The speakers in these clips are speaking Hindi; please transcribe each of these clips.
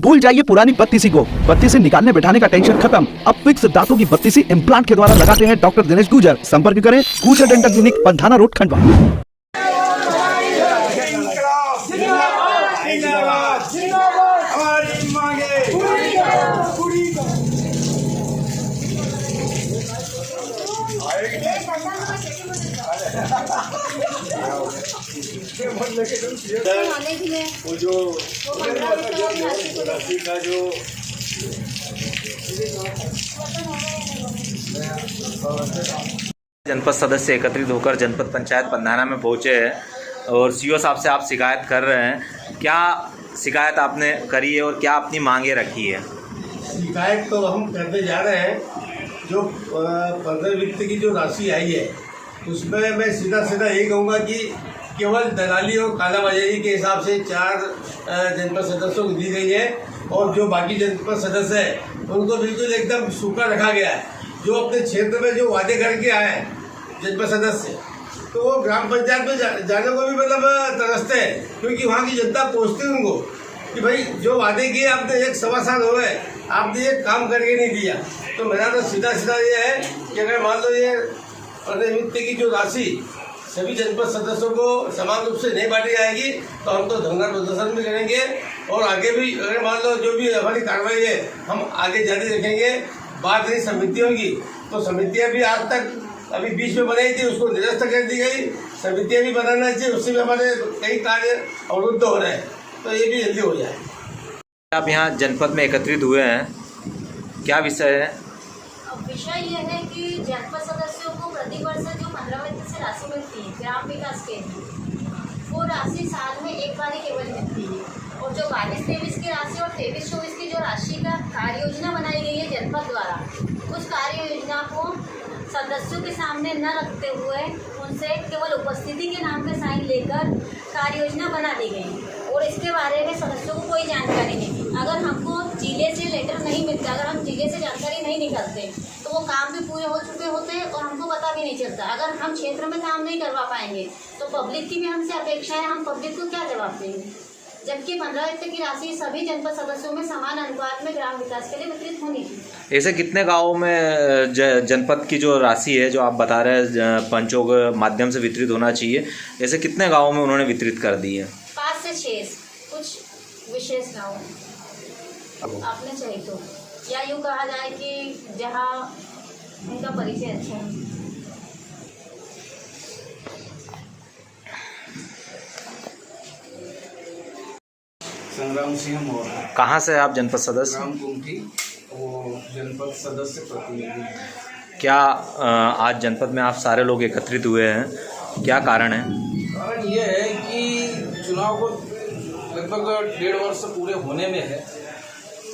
भूल जाइए पुरानी बत्तीसी को। बत्तीसी निकालने बैठाने का टेंशन खत्म। अब फिक्स दांतों की बत्तीसी इम्प्लांट के द्वारा लगाते हैं डॉक्टर दिनेश गुजर। संपर्क करें गुजर dental clinic, Pandhana road, Khandwa. वो जो का जो जनपद सदस्य एकत्रित होकर जनपद पंचायत पंधाना में पहुंचे हैं और सीओ साहब से आप शिकायत कर रहे हैं। क्या शिकायत आपने करी है और क्या अपनी मांगे रखी है? शिकायत तो हम करते जा रहे हैं। जो 15 वित्त की जो राशि आई है उसमें मैं सीधा सीधा यही कहूँगा कि केवल दलाली और कालाबाजारी के हिसाब से 4 जनपद सदस्यों को दी गई है और जो बाकी जनपद सदस्य हैं उनको बिल्कुल एकदम सूखा रखा गया है। जो अपने क्षेत्र में जो वादे करके आए हैं जनपद सदस्य, तो वो ग्राम पंचायत में जाने को भी मतलब तरसते हैं, क्योंकि वहाँ की जनता पूछती है उनको कि भाई जो वादे किए आपने 1-1.25 साल हो गए, आपने ये काम करके नहीं दिया। तो मेरा तो सीधा सीधा ये है कि अगर मान लो ये 15 वित्त की जो राशि सभी जनपद सदस्यों को समान रूप से नहीं बांटी जाएगी तो हम तो धरना प्रदर्शन भी करेंगे और आगे भी अगर मान लो जो भी हमारी कार्रवाई है हम आगे जारी रखेंगे। बात रही समितियों की, तो समितियां भी आज तक अभी बीच में बनाई थी, उसको निरस्त कर दी गई। समितियां भी बनाना चाहिए, उससे भी हमारे कई कार्य अवरुद्ध हो रहे हैं, तो ये भी जल्दी हो जाए। आप यहाँ जनपद में एकत्रित हुए हैं, क्या विषय है? विषय ये है कि जनपद सदस्यों को प्रतिवर्ष जो 15 वित्त से राशि मिलती है ग्राम विकास के लिए, वो राशि साल में एक बार ही केवल मिलती है। और जो 22-23 की राशि और 23-24 की जो राशि का कार्य योजना बनाई गई है जनपद द्वारा, उस कार्य योजना को सदस्यों के सामने न रखते हुए उनसे केवल उपस्थिति के नाम पे साइन लेकर कार्य योजना बना दी गई और इसके बारे में सदस्यों को कोई जानकारी नहीं थी। अगर हमको जिले से लेटर नहीं मिलता, अगर हम जिले से जानकारी नहीं निकलते तो वो काम भी पूरे हो चुके होते और हमको पता भी नहीं चलता। अगर हम क्षेत्र में काम नहीं करवा पाएंगे तो पब्लिक की भी हमसे अपेक्षा है, हम पब्लिक को क्या जवाब देंगे? जबकि 15 वित्त की राशि सभी जनपद सदस्यों में समान अनुपात में ग्राम विकास के लिए वितरित होनी थी। ऐसे कितने गांवों में जनपद की जो राशि है जो आप बता रहे हैं पंचों के माध्यम से वितरित होना चाहिए, ऐसे कितने गांवों में उन्होंने वितरित कर दी है? 5 से 6 कुछ विशेष गाँव आपने चाहिए तो, या यूँ कहा जाए कि जहाँ उनका परिचय अच्छा है। संग्राम सिंह मोर, कहाँ से आप जनपद सदस्य? ग्राम कुंठी, वो जनपद सदस्य प्रतिनिधि। क्या आज जनपद में आप सारे लोग एकत्रित हुए हैं, क्या कारण है? कारण ये है कि चुनाव को लगभग 1.5 वर्ष पूरे होने में है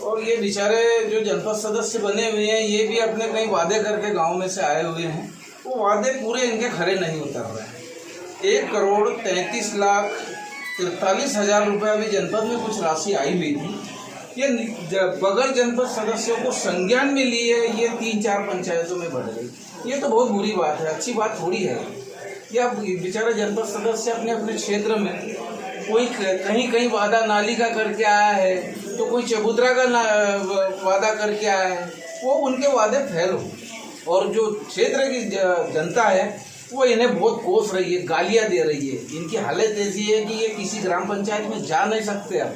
और ये बेचारे जो जनपद सदस्य बने हुए हैं ये भी अपने कई वादे करके गांव में से आए हुए हैं, वो वादे पूरे इनके खरे नहीं उतर रहे हैं। 1,33,43,000 रुपये अभी जनपद में कुछ राशि आई हुई थी, ये बगैर जनपद सदस्यों को संज्ञान में लिए ये 3-4 पंचायतों में बढ़ गई। ये तो बहुत बुरी बात है, अच्छी बात थोड़ी है। या बेचारा जनपद सदस्य अपने अपने क्षेत्र में कोई कहीं वादा नाली का करके आया है तो कोई चबूतरा का वादा करके आया है, वो उनके वादे फेल हो और जो क्षेत्र की जनता है वो इन्हें बहुत कोस रही है, गालियां दे रही है। इनकी हालत ऐसी है कि ये किसी ग्राम पंचायत में जा नहीं सकते अब।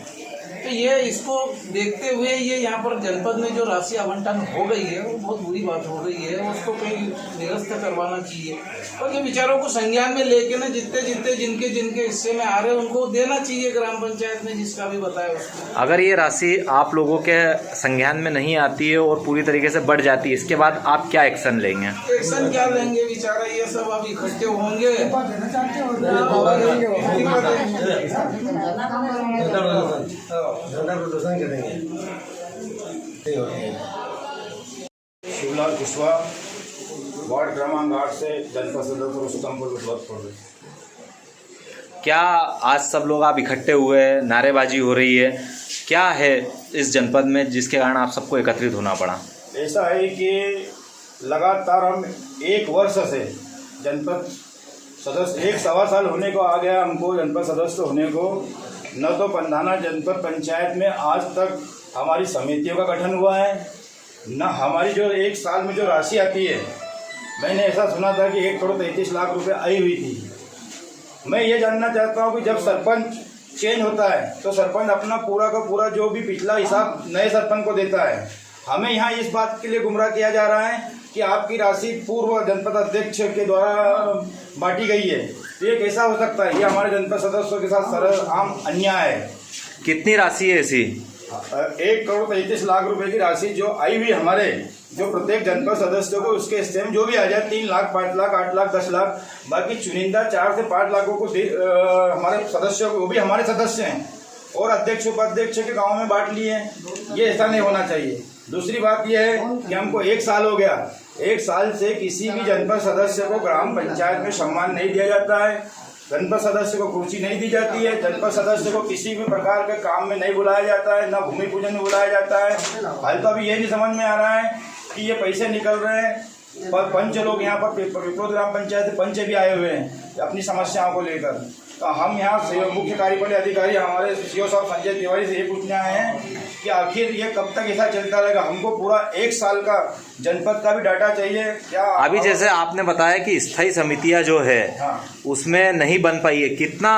तो ये इसको देखते हुए ये यहाँ पर जनपद में जो राशि आवंटन हो गई है वो बहुत बुरी बात हो गई है, उसको कहीं निरस्त करवाना चाहिए और ये विचारों को संज्ञान में लेके ना जितने जिनके हिस्से में आ रहे हैं उनको देना चाहिए ग्राम पंचायत में, जिसका भी बताया उसको। अगर ये राशि आप लोगों के संज्ञान में नहीं आती है और पूरी तरीके से बढ़ जाती है, इसके बाद आप क्या एक्शन लेंगे? एक्शन क्या लेंगे? बेचारा ये सब अब इकट्ठे होंगे, धरना प्रदर्शन करेंगे। शिवलाल कुशवाहा, वार्ड क्रमांक 8 से जनपद सदस्य रुस्तमपुर विश्वतपुर। क्या आज सब लोग आप इकट्ठे हुए हैं, नारेबाजी हो रही है, क्या है इस जनपद में जिसके कारण आप सबको एकत्रित होना पड़ा? ऐसा है कि लगातार हम 1 वर्ष से जनपद सदस्य 1-1.25 साल होने को आ गया हमको जनपद सदस्य होने को, न तो पंधाना जनपद पंचायत में आज तक हमारी समितियों का गठन हुआ है, न हमारी जो एक साल में जो राशि आती है, मैंने ऐसा सुना था कि 1,33,00,000 रुपये आई हुई थी। मैं ये जानना चाहता हूँ कि जब सरपंच चेंज होता है तो सरपंच अपना पूरा का पूरा जो भी पिछला हिसाब नए सरपंच को देता है। हमें यहाँ इस बात के लिए गुमराह किया जा रहा है कि आपकी राशि पूर्व जनपद अध्यक्ष के द्वारा बांटी गई है। तो ये कैसा हो सकता है? ये हमारे जनपद सदस्यों के साथ सरल आम अन्याय है। कितनी राशि है ऐसी? 1,33,00,000 रुपए की राशि जो आई हुई हमारे जो प्रत्येक जनपद सदस्य को उसके स्टेम जो भी आ जाए 3 लाख, 5 लाख, 8 लाख, 10 लाख, बाकी चुनिंदा 4 से 5 लाखों को हमारे सदस्यों को, वो भी हमारे सदस्य हैं और अध्यक्ष उपाध्यक्ष के गांव में बांट लिए हैं। ये ऐसा नहीं होना चाहिए। दूसरी बात यह है कि हमको 1 साल हो गया, 1 साल से किसी भी जनपद सदस्य को ग्राम पंचायत में सम्मान नहीं दिया जाता है, जनपद सदस्य को कुर्सी नहीं दी जाती है, जनपद सदस्य को किसी भी प्रकार के काम में नहीं बुलाया जाता है, न भूमि पूजन में बुलाया जाता है। हाल तो अभी ये नहीं समझ में आ रहा है कि ये पैसे निकल रहे हैं पर पंच लोग यहाँ पर पिपरोद ग्राम पंचायत पंच भी आए हुए हैं अपनी समस्याओं को लेकर। तो हम यहाँ मुख्य कार्यपालिक अधिकारी हमारे सीओ साहब संजय तिवारी से ये पूछने आए हैं कि आखिर ये कब तक ऐसा चलता रहेगा? हमको पूरा 1 साल का जनपद का भी डाटा चाहिए। क्या अभी जैसे आपने बताया कि स्थायी समितियां जो है उसमें नहीं बन पाई है, कितना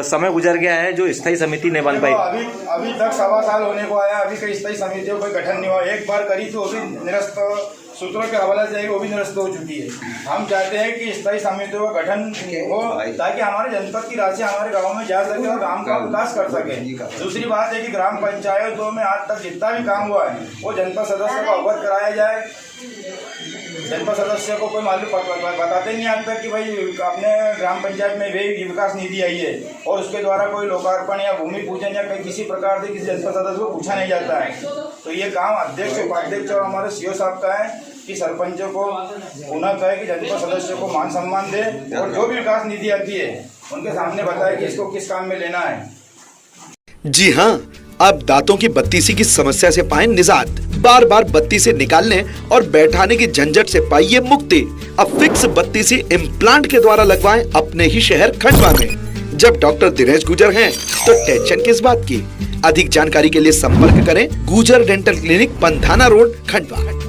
समय गुजर गया है जो स्थायी समिति नहीं बन पाई? अभी तक 1.25 साल होने को आया, अभी कई स्थायी समितियों का गठन नहीं हुआ। एक बार करी तो अभी निरस्त सूत्रों के हवाले से वो भी निरस्त हो चुकी है। हम चाहते हैं कि स्थायी समितियों का गठन हो ताकि हमारे जनपद की राशि हमारे गाँव में जा सके और गाँव का विकास कर सके। दूसरी बात है कि ग्राम पंचायतों में आज तक जितना भी काम हुआ है वो जनपद सदस्य को अवगत कराया जाए। जनपद सदस्य को कोई मालूम बताते नहीं आज तक कि भाई अपने ग्राम पंचायत में वे विकास निधि आई है और उसके द्वारा कोई लोकार्पण या भूमि पूजन या कहीं किसी प्रकार से किसी जनपद सदस्य को पूछा नहीं जाता है। तो ये काम अध्यक्ष उपाध्यक्ष और हमारे सीओ साहब का है कि सरपंचों को पुनः कहे कि जनपद सदस्य को मान सम्मान दे और जो भी विकास निधि आती है उनके सामने बताए कि इसको किस काम में लेना है। जी हाँ, अब दांतों की बत्तीसी की समस्या से पाएं निजात। बार बार बत्तीसी निकालने और बैठाने की झंझट से पाइए मुक्ति। अब फिक्स बत्तीसी इम्प्लांट के द्वारा लगवाएं अपने ही शहर खंडवा में। जब डॉक्टर दिनेश गुजर हैं तो टेंशन किस बात की। अधिक जानकारी के लिए संपर्क करें गुजर dental clinic, Pandhana road, Khandwa.